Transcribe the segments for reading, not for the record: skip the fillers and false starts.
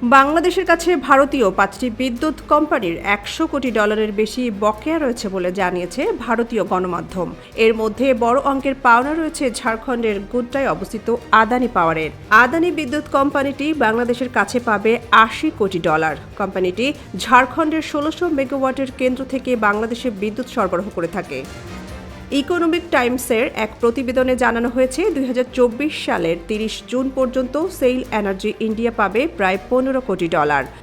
বাংলাদেশের কাছে ভারতীয় ৫টি বিদ্যুৎ কোম্পানির $১০০ কোটি বেশি বকেয়া রয়েছে বলে জানিয়েছে ভারতীয় গণমাধ্যম। এর মধ্যে বড় অঙ্কের পাওনা রয়েছে ঝাড়খণ্ডের গোড্ডায় অবস্থিত আদানি পাওয়ারের। আদানি বিদ্যুৎ কোম্পানিটি বাংলাদেশের কাছে পাবে $৮০ কোটি। কোম্পানিটি ঝাড়খণ্ডের ১৬০০ মেগাওয়াটের কেন্দ্র থেকে বাংলাদেশে বিদ্যুৎ সরবরাহ করে থাকে। ইকোনমিক টাইমসের এক প্রতিবেদনে জানানো হয়েছে ২০২৪ সালের ৩০ জুন পর্যন্ত সেইল এনার্জি ইন্ডিয়া পাবে প্রায় $১৫ কোটি।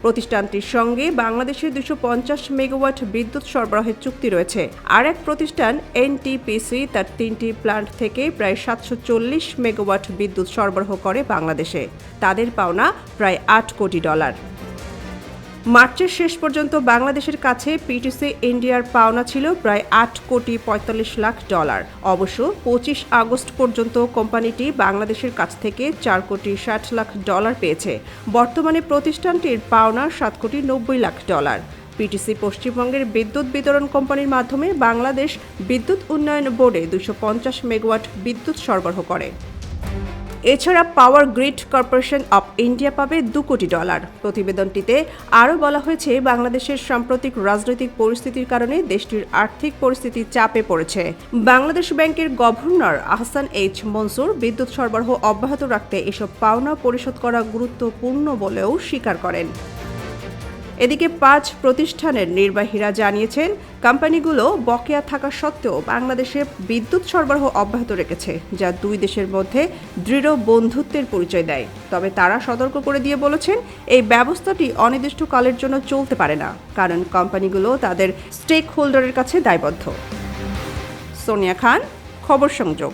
প্রতিষ্ঠানটির সঙ্গে বাংলাদেশের ২৫০ মেগাওয়াট বিদ্যুৎ সরবরাহের চুক্তি রয়েছে। আর এক প্রতিষ্ঠান এনটিপিসি তার ৩টি প্ল্যান্ট থেকে প্রায় ৭৪০ মেগাওয়াট বিদ্যুৎ সরবরাহ করে বাংলাদেশে। তাদের পাওনা প্রায় $৮ কোটি। মার্চের শেষ পর্যন্ত বাংলাদেশের কাছে পিটিসি ইন্ডিয়ার পাওনা ছিল প্রায় $৮,৪৫,০০,০০০। অবশ্য ২৫ আগস্ট পর্যন্ত কোম্পানিটি বাংলাদেশের কাছ থেকে $৪,৬০,০০,০০০ পেয়েছে। বর্তমানে প্রতিষ্ঠানটির পাওনা $৭,৯০,০০,০০০। পিটিসি পশ্চিমবঙ্গের বিদ্যুৎ বিতরণ কোম্পানির মাধ্যমে বাংলাদেশ বিদ্যুৎ উন্নয়ন বোর্ডে ২৫০ মেগাওয়াট বিদ্যুৎ সরবরাহ করে। এছাড়া power grid corporation of India পাবে $২ কোটি। প্রতিবেদনটিতে আরও বলা হয়েছে, বাংলাদেশের সাম্প্রতিক রাজনৈতিক পরিস্থিতির কারণে দেশটির আর্থিক পরিস্থিতি চাপে পড়েছে। বাংলাদেশ ব্যাংকের গভর্নর আহসান এইচ মনসুর বিদ্যুৎ সরবরাহ অব্যাহত রাখতে এসব পাওনা পরিশোধ করা গুরুত্বপূর্ণ বলেও স্বীকার করেন। এদিকে ৫ প্রতিষ্ঠানের নির্বাহীরা জানিয়েছেন, কোম্পানিগুলো বকেয়া থাকা সত্ত্বেও বাংলাদেশে বিদ্যুৎ সরবরাহ অব্যাহত রেখেছে, যা দুই দেশের মধ্যে দৃঢ় বন্ধুত্বের পরিচয় দেয়। তবে তারা সতর্ক করে দিয়ে বলেছেন, এই ব্যবস্থাটি অনির্দিষ্টকালের জন্য চলতে পারে না, কারণ কোম্পানিগুলো তাদের স্টেক হোল্ডারের কাছে দায়বদ্ধ। সোনিয়া খান, খবর সংযোগ।